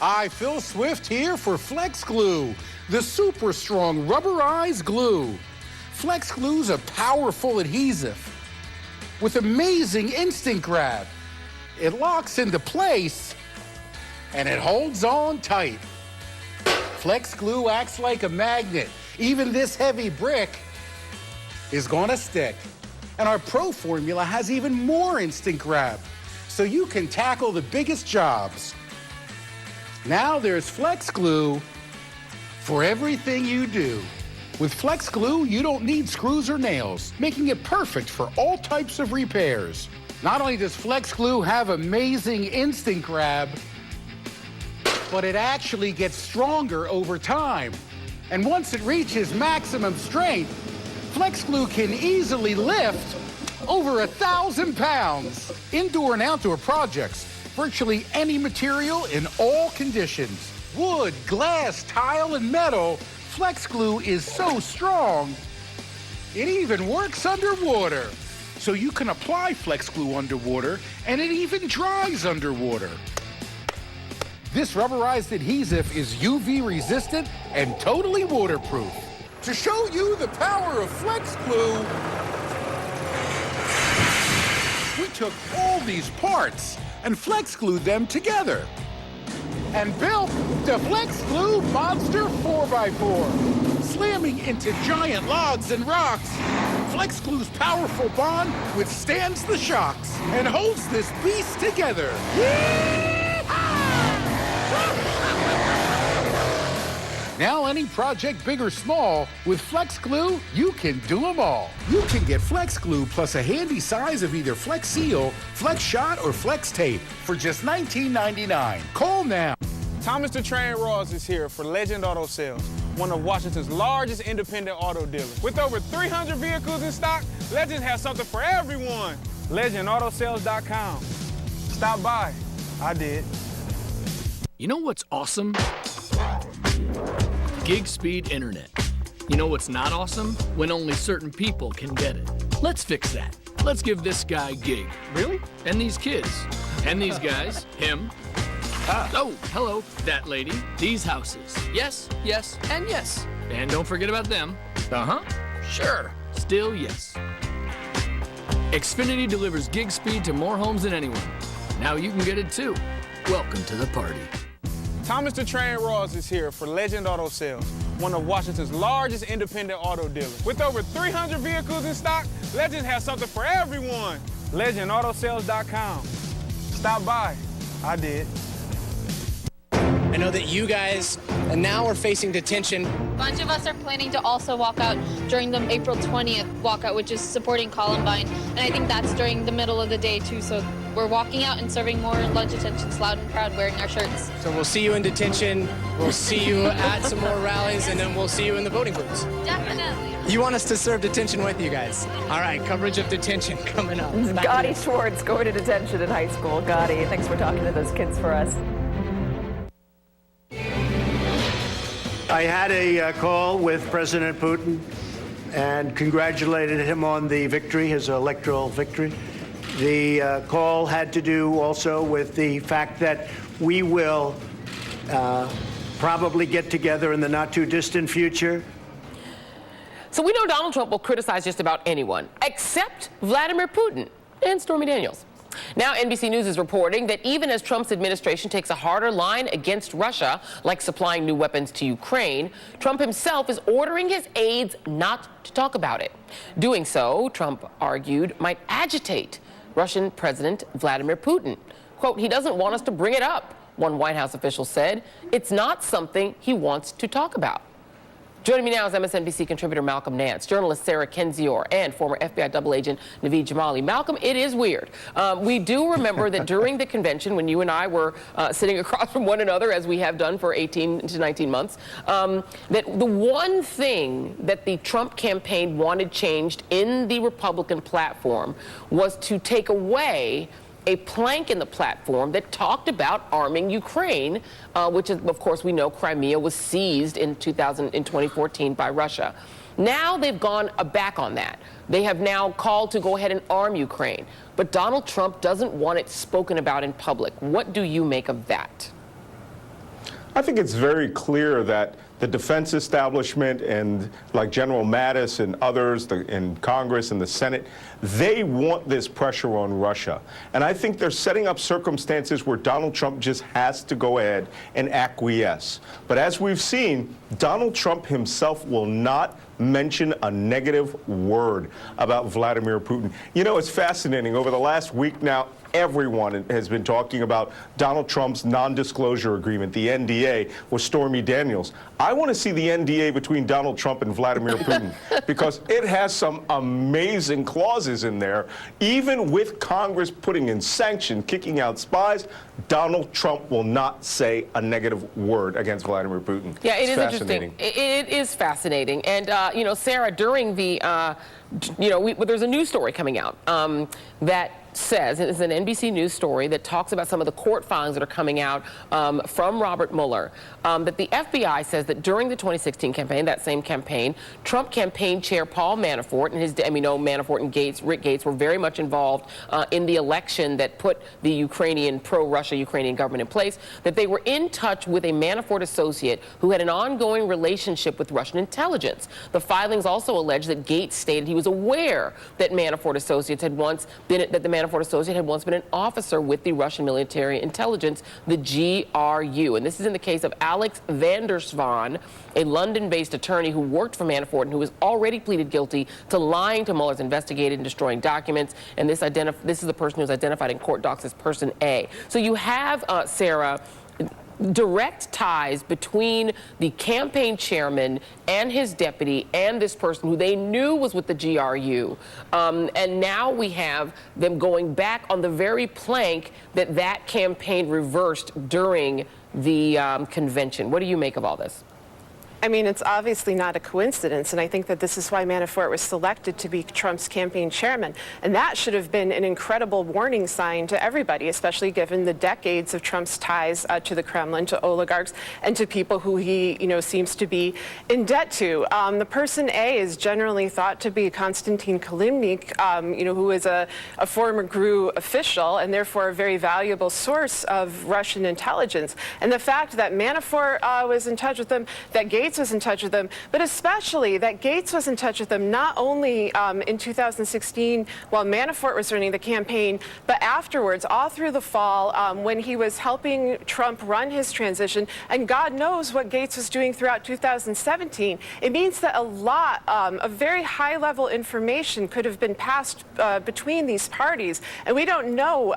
Hi, Phil Swift here for Flex Glue, the super strong rubberized glue. Flex Glue's a powerful adhesive with amazing instant grab. It locks into place and it holds on tight. Flex Glue acts like a magnet. Even this heavy brick is gonna stick. And our Pro formula has even more instant grab, so you can tackle the biggest jobs. Now there's Flex Glue for everything you do. With Flex Glue, you don't need screws or nails, making it perfect for all types of repairs. Not only does Flex Glue have amazing instant grab, but it actually gets stronger over time. And once it reaches maximum strength, Flex Glue can easily lift over 1,000 pounds. Indoor and outdoor projects, virtually any material in all conditions. Wood, glass, tile, and metal, Flex Glue is so strong, it even works underwater. So you can apply Flex Glue underwater, and it even dries underwater. This rubberized adhesive is UV resistant and totally waterproof. To show you the power of Flex Glue, we took all these parts and Flex glued them together and built the Flex Glue Monster 4x4. Slamming into giant logs and rocks, Flex Glue's powerful bond withstands the shocks and holds this beast together. Now any project, big or small, with Flex Glue, you can do them all. You can get Flex Glue plus a handy size of either Flex Seal, Flex Shot, or Flex Tape for just $19.99. Call now. Thomas the Train Ross is here for Legend Auto Sales, one of Washington's largest independent auto dealers. With over 300 vehicles in stock, Legend has something for everyone. LegendAutoSales.com. Stop by. I did. You know what's awesome? Gig speed internet. You know what's not awesome? When only certain people can get it. Let's fix that. Let's give this guy gig. Really? And these kids. And these guys. Him. Oh, hello. That lady. These houses. Yes, yes, and yes. And don't forget about them. Uh-huh. Sure. Still yes. Xfinity delivers gig speed to more homes than anyone. Now you can get it too. Welcome to the party. Thomas the Train Ross is here for Legend Auto Sales, one of Washington's largest independent auto dealers. With over 300 vehicles in stock, Legend has something for everyone. LegendAutoSales.com. Stop by. I did. I know that you guys now are facing detention. A bunch of us are planning to also walk out during the April 20th walkout, which is supporting Columbine. And I think that's during the middle of the day, too. So we're walking out and serving more lunch attentions, loud and proud, wearing our shirts. So we'll see you in detention. We'll see you at some more rallies, and then we'll see you in the voting booths. Definitely. You want us to serve detention with you guys. All right, coverage of detention coming up. Gotti Schwartz going to detention in high school. Gotti, thanks for talking to those kids for us. I had a call with President Putin and congratulated him on the victory, his electoral victory. The call had to do also with the fact that we will probably get together in the not too distant future. So we know Donald Trump will criticize just about anyone, except Vladimir Putin and Stormy Daniels. Now, NBC News is reporting that even as Trump's administration takes a harder line against Russia, like supplying new weapons to Ukraine, Trump himself is ordering his aides not to talk about it. Doing so, Trump argued, might agitate Russian President Vladimir Putin. Quote, he doesn't want us to bring it up, one White House official said. It's not something he wants to talk about. Joining me now is MSNBC contributor Malcolm Nance, journalist Sarah Kendzior, and former FBI double agent Naveed Jamali. Malcolm, it is weird. We do remember that during the convention, when you and I were sitting across from one another, as we have done for 18 to 19 months, that the one thing that the Trump campaign wanted changed in the Republican platform was to take away a plank in the platform that talked about arming Ukraine, which is, of course, we know Crimea was seized in 2014 by Russia. Now they've gone back on that. They have now called to go ahead and arm Ukraine. But Donald Trump doesn't want it spoken about in public. What do you make of that? I think it's very clear that the defense establishment and like General Mattis and others in Congress and the Senate, they want this pressure on Russia. And I think they're setting up circumstances where Donald Trump just has to go ahead and acquiesce. But as we've seen, Donald Trump himself will not mention a negative word about Vladimir Putin. You know, it's fascinating. Over the last week now, everyone has been talking about Donald Trump's non-disclosure agreement, the NDA, with Stormy Daniels. I want to see the NDA between Donald Trump and Vladimir Putin because it has some amazing clauses in there. Even with Congress putting in sanctions, kicking out spies, Donald Trump will not say a negative word against Vladimir Putin. Yeah, it is interesting. It is fascinating. And, you know, Sarah, during the, there's a news story coming out that says, and it's an NBC News story that talks about some of the court filings that are coming out from Robert Mueller, that the FBI says that during the 2016 campaign, that same campaign, Trump campaign chair Paul Manafort and his, we know Manafort and Rick Gates were very much involved in the election that put the Ukrainian, pro-Russia Ukrainian government in place, that they were in touch with a Manafort associate who had an ongoing relationship with Russian intelligence. The filings also allege that Gates stated he was aware that Manafort associates had once been, that the Manafort associate had once been an officer with the Russian military intelligence, the GRU. And this is in the case of Alex van der Zwaan, a London-based attorney who worked for Manafort and who has already pleaded guilty to lying to Mueller's investigated and destroying documents. And this is the person who's identified in court docs as Person A. So you have, Sarah, direct ties between the campaign chairman and his deputy and this person who they knew was with the GRU. And now we have them going back on the very plank that that campaign reversed during the convention. What do you make of all this? I mean, it's obviously not a coincidence, and I think that this is why Manafort was selected to be Trump's campaign chairman. And that should have been an incredible warning sign to everybody, especially given the decades of Trump's ties to the Kremlin, to oligarchs, and to people who he, seems to be in debt to. The Person A is generally thought to be Konstantin Kilimnik, who is a former GRU official and therefore a very valuable source of Russian intelligence. And the fact that Manafort was in touch with them, that Gates was in touch with them, but especially that Gates was in touch with them not only in 2016 while Manafort was running the campaign, but afterwards, all through the fall, when he was helping Trump run his transition, and God knows what Gates was doing throughout 2017. It means that a lot of very high-level information could have been passed between these parties, and we don't know,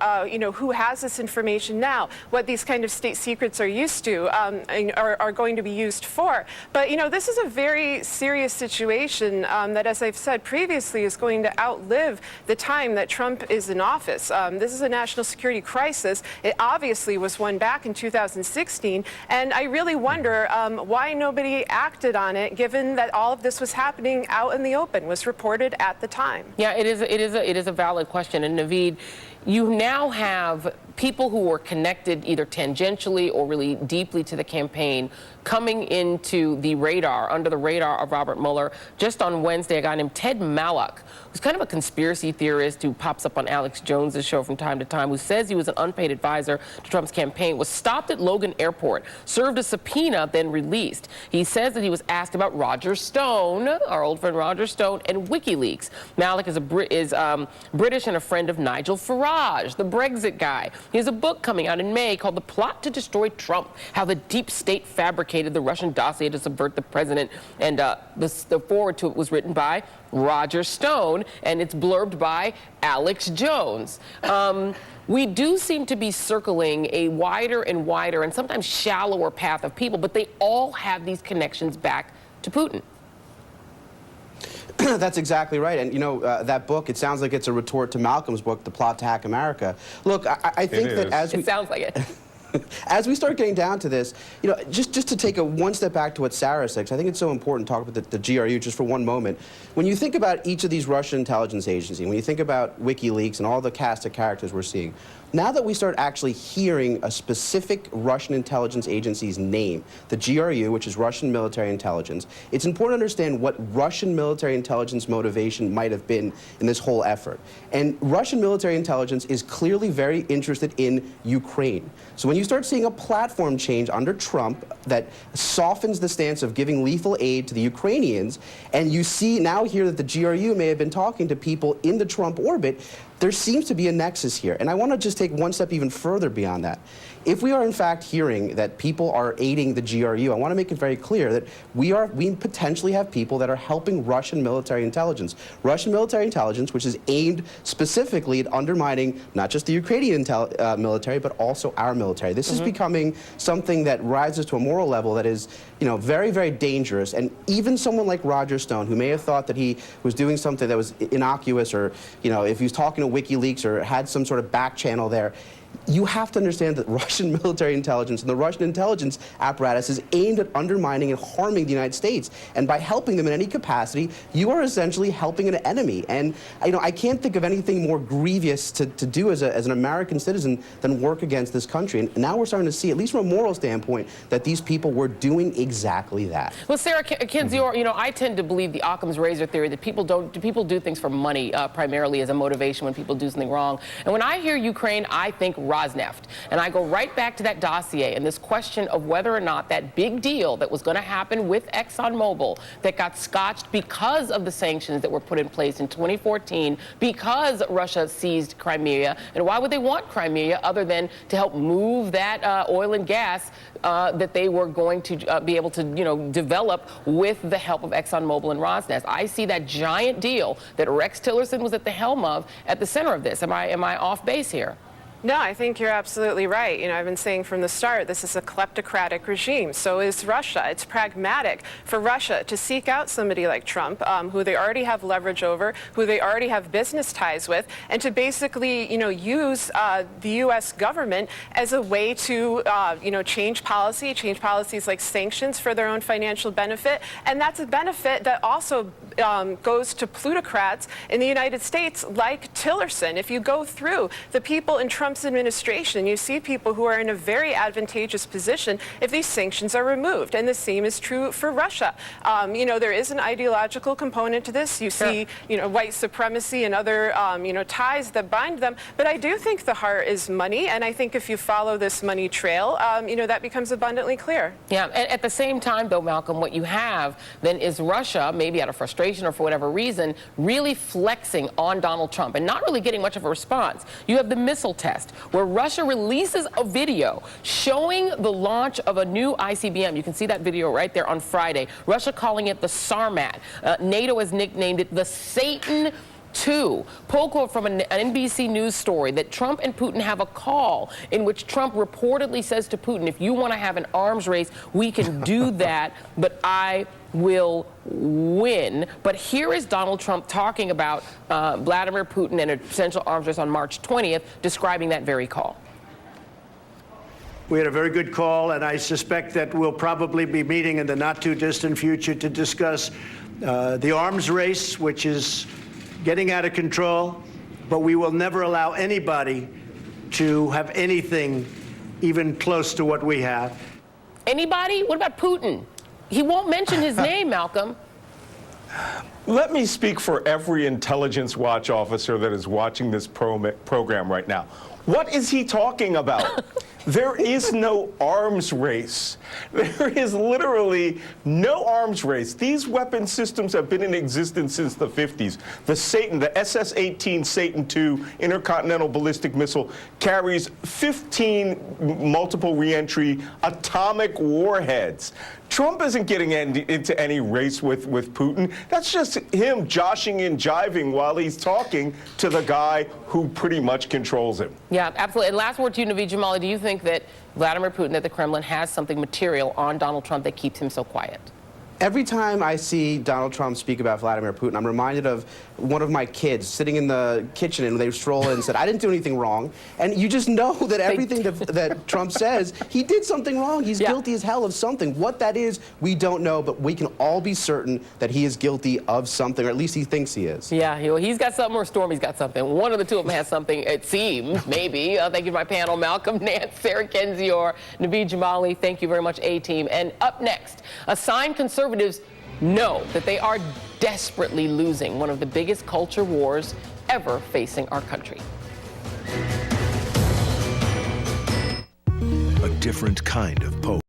who has this information now, what these kind of state secrets are used to, are going to be used for. But, this is a very serious situation that, as I've said previously, is going to outlive the time that Trump is in office. This is a national security crisis. It obviously was won back in 2016, and I really wonder why nobody acted on it, given that all of this was happening out in the open, was reported at the time. Yeah, it is a valid question. And Naveed, you now have people who were connected either tangentially or really deeply to the campaign coming into the radar, under the radar of Robert Mueller. Just on Wednesday, a guy named Ted Malloch, who's kind of a conspiracy theorist who pops up on Alex Jones's show from time to time, who says he was an unpaid advisor to Trump's campaign, was stopped at Logan Airport, served a subpoena, then released. He says that he was asked about Roger Stone, our old friend Roger Stone, and WikiLeaks. Malloch is British and a friend of Nigel Farage, the Brexit guy. He has a book coming out in May called The Plot to Destroy Trump, How the Deep State Fabricated the Russian Dossier to Subvert the President. And the foreword to it was written by Roger Stone, and it's blurbed by Alex Jones. We do seem to be circling a wider and wider and sometimes shallower path of people, but they all have these connections back to Putin. That's exactly right. And, that book, it sounds like it's a retort to Malcolm's book, The Plot to Hack America. Look, I think that as we... It sounds like it. As we start getting down to this, just to take one step back to what Sarah said, 'cause I think it's so important to talk about the GRU just for one moment. When you think about each of these Russian intelligence agencies, when you think about WikiLeaks and all the cast of characters we're seeing, Now that we start actually hearing a specific Russian intelligence agency's name, the GRU, which is Russian Military Intelligence, it's important to understand what Russian military intelligence motivation might have been in this whole effort. And Russian military intelligence is clearly very interested in Ukraine. So when you start seeing a platform change under Trump that softens the stance of giving lethal aid to the Ukrainians, and you see now here that the GRU may have been talking to people in the Trump orbit, there seems to be a nexus here. And I want to just take one step even further beyond that. If we are in fact hearing that people are aiding the GRU, I want to make it very clear that we potentially have people that are helping Russian military intelligence. Russian military intelligence, which is aimed specifically at undermining not just the Ukrainian military, but also our military. This is becoming something that rises to a moral level that is, very, very dangerous. And even someone like Roger Stone, who may have thought that he was doing something that was innocuous, or, if he was talking to WikiLeaks or had some sort of back channel there, you have to understand that Russian military intelligence and the Russian intelligence apparatus is aimed at undermining and harming the United States. And by helping them in any capacity, you are essentially helping an enemy. And I can't think of anything more grievous to do as an American citizen than work against this country. And now we're starting to see, at least from a moral standpoint, that these people were doing exactly that. Well, Sarah Kendzior, I tend to believe the Occam's razor theory that people do things for money primarily as a motivation when people do something wrong. And when I hear Ukraine, I think Rosneft. And I go right back to that dossier and this question of whether or not that big deal that was going to happen with ExxonMobil that got scotched because of the sanctions that were put in place in 2014, because Russia seized Crimea. And why would they want Crimea other than to help move that oil and gas that they were going to be able to, develop with the help of ExxonMobil and Rosneft? I see that giant deal that Rex Tillerson was at the helm of at the center of this. Am I off base here? No, I think you're absolutely right. I've been saying from the start, this is a kleptocratic regime. So is Russia. It's pragmatic for Russia to seek out somebody like Trump, who they already have leverage over, who they already have business ties with, and to basically, use the U.S. government as a way to, change policies like sanctions for their own financial benefit. And that's a benefit that also goes to plutocrats in the United States like Tillerson. If you go through the people in Trump's administration, you see people who are in a very advantageous position if these sanctions are removed. And the same is true for Russia. There is an ideological component to this. You see, white supremacy and other, ties that bind them. But I do think the heart is money. And I think if you follow this money trail, that becomes abundantly clear. Yeah. And at the same time, though, Malcolm, what you have then is Russia, maybe out of frustration or for whatever reason, really flexing on Donald Trump and not really getting much of a response. You have the missile test, where Russia releases a video showing the launch of a new ICBM. You can see that video right there on Friday. Russia calling it the Sarmat. NATO has nicknamed it the Satan II. Pull quote from an NBC News story that Trump and Putin have a call in which Trump reportedly says to Putin, if you want to have an arms race, we can do that, but I will win. But here is Donald Trump talking about Vladimir Putin and a potential arms race on March 20th, describing that very call. We had a very good call, and I suspect that we'll probably be meeting in the not-too-distant future to discuss the arms race, which is getting out of control, but we will never allow anybody to have anything even close to what we have. Anybody? What about Putin? He won't mention his name, Malcolm. Let me speak for every intelligence watch officer that is watching this program right now. What is he talking about? There is no arms race. There is literally no arms race. These weapon systems have been in existence since the 50s. The Satan, the SS-18 Satan II intercontinental ballistic missile carries 15 multiple reentry atomic warheads. Trump isn't getting into any race with Putin. That's just him joshing and jiving while he's talking to the guy who pretty much controls him. Yeah, absolutely. And last word to you, Naveed Jamali. Do you think that Vladimir Putin at the Kremlin has something material on Donald Trump that keeps him so quiet? Every time I see Donald Trump speak about Vladimir Putin, I'm reminded of one of my kids sitting in the kitchen and they stroll in and said, I didn't do anything wrong. And you just know that everything that Trump says, he did something wrong. He's guilty as hell of something. What that is, we don't know, but we can all be certain that he is guilty of something, or at least he thinks he is. Yeah, he's got something or Stormy's got something. One of the two of them has something, it seems, maybe. Thank you to my panel, Malcolm Nance, Sarah Kendzior, Naveed Jamali. Thank you very much, A-Team. And up next, a sign conservatives know that they are desperately losing one of the biggest culture wars ever facing our country. A different kind of pope.